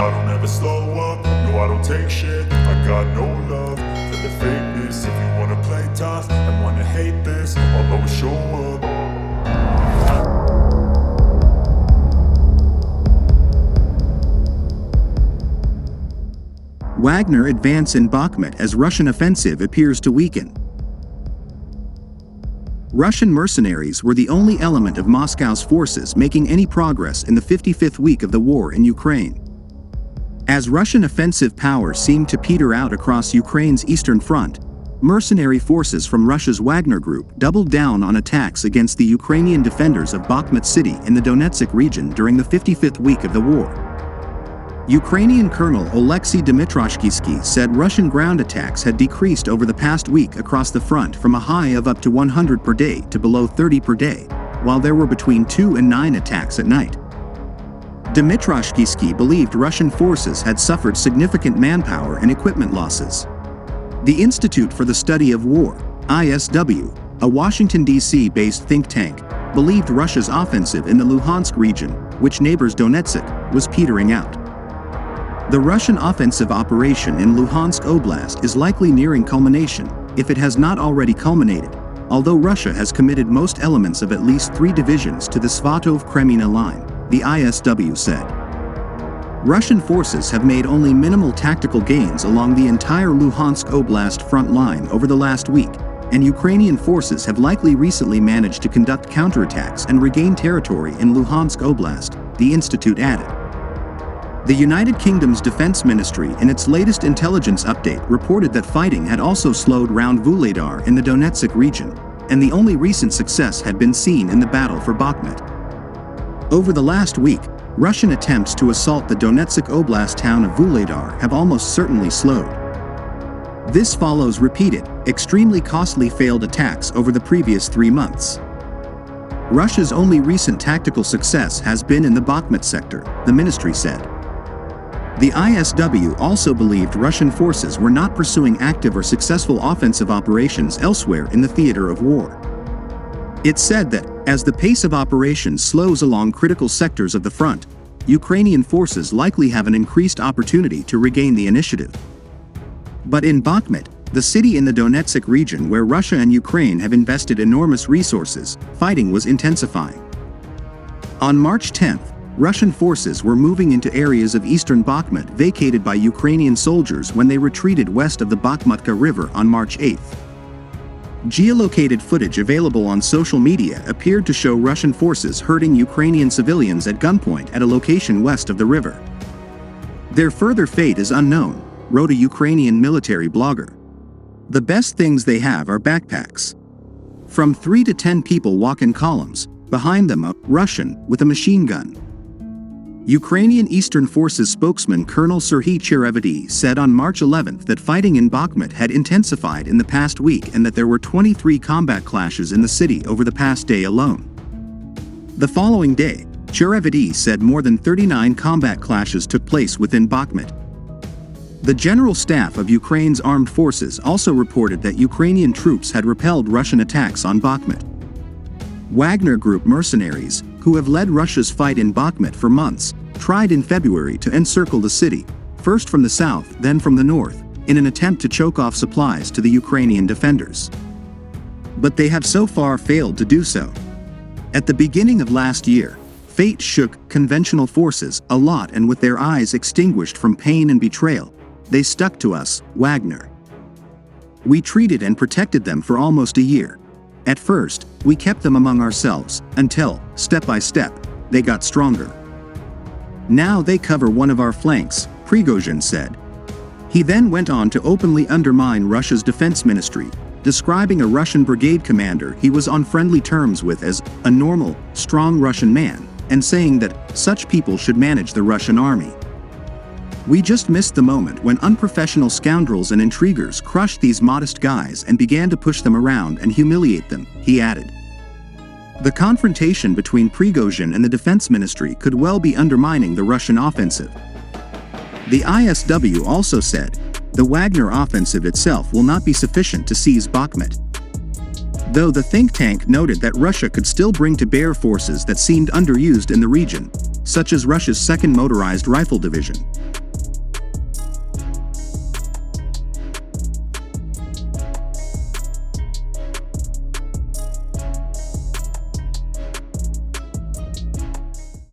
I don't ever slow up, no I don't take shit. I got no love for the fakeness. If you wanna play tough and wanna hate this, I'll always show up. Wagner advance in Bakhmut as Russian offensive appears to weaken. Russian mercenaries were the only element of Moscow's forces making any progress in the 55th week of the war in Ukraine. As Russian offensive power seemed to peter out across Ukraine's eastern front, mercenary forces from Russia's Wagner group doubled down on attacks against the Ukrainian defenders of Bakhmut city in the Donetsk region during the 55th week of the war. Ukrainian Colonel Oleksiy Dmytrashkivsky said Russian ground attacks had decreased over the past week across the front from a high of up to 100 per day to below 30 per day, while there were between 2 and 9 attacks at night. Dmytrashkivsky believed Russian forces had suffered significant manpower and equipment losses. The Institute for the Study of War, ISW, a Washington, D.C.-based think tank, believed Russia's offensive in the Luhansk region, which neighbors Donetsk, was petering out. The Russian offensive operation in Luhansk Oblast is likely nearing culmination, if it has not already culminated, although Russia has committed most elements of at least 3 divisions to the Svatov-Kremina line, the ISW said. Russian forces have made only minimal tactical gains along the entire Luhansk Oblast front line over the last week, and Ukrainian forces have likely recently managed to conduct counterattacks and regain territory in Luhansk Oblast, the institute added. The United Kingdom's Defense Ministry in its latest intelligence update reported that fighting had also slowed round Vuhledar in the Donetsk region, and the only recent success had been seen in the battle for Bakhmut. Over the last week, Russian attempts to assault the Donetsk Oblast town of Vuhledar have almost certainly slowed. This follows repeated, extremely costly failed attacks over the previous 3 months. Russia's only recent tactical success has been in the Bakhmut sector, the ministry said. The ISW also believed Russian forces were not pursuing active or successful offensive operations elsewhere in the theater of war. It said that, as the pace of operations slows along critical sectors of the front, Ukrainian forces likely have an increased opportunity to regain the initiative. But in Bakhmut, the city in the Donetsk region where Russia and Ukraine have invested enormous resources, fighting was intensifying. On March 10th, Russian forces were moving into areas of eastern Bakhmut vacated by Ukrainian soldiers when they retreated west of the Bakhmutka River on March 8th. Geolocated footage available on social media appeared to show Russian forces herding Ukrainian civilians at gunpoint at a location west of the river. Their further fate is unknown, wrote a Ukrainian military blogger. The best things they have are backpacks. From 3 to 10 people walk in columns, behind them a Russian with a machine gun. Ukrainian Eastern Forces spokesman Colonel Serhiy Cherevity said on March 11 that fighting in Bakhmut had intensified in the past week and that there were 23 combat clashes in the city over the past day alone. The following day, Cherevity said more than 39 combat clashes took place within Bakhmut. The General Staff of Ukraine's armed forces also reported that Ukrainian troops had repelled Russian attacks on Bakhmut. Wagner Group mercenaries, who have led Russia's fight in Bakhmut for months, tried in February to encircle the city, first from the south, then from the north, in an attempt to choke off supplies to the Ukrainian defenders. But they have so far failed to do so. At the beginning of last year, fate shook conventional forces a lot, and with their eyes extinguished from pain and betrayal, they stuck to us, Wagner. We treated and protected them for almost a year. At first, we kept them among ourselves, until, step by step, they got stronger. Now they cover one of our flanks, Prigozhin said. He then went on to openly undermine Russia's defense ministry, describing a Russian brigade commander he was on friendly terms with as a normal, strong Russian man, and saying that such people should manage the Russian army. We just missed the moment when unprofessional scoundrels and intriguers crushed these modest guys and began to push them around and humiliate them, he added. The confrontation between Prigozhin and the defense ministry could well be undermining the Russian offensive. The ISW also said, the Wagner offensive itself will not be sufficient to seize Bakhmut. Though the think tank noted that Russia could still bring to bear forces that seemed underused in the region, such as Russia's 2nd Motorized Rifle Division.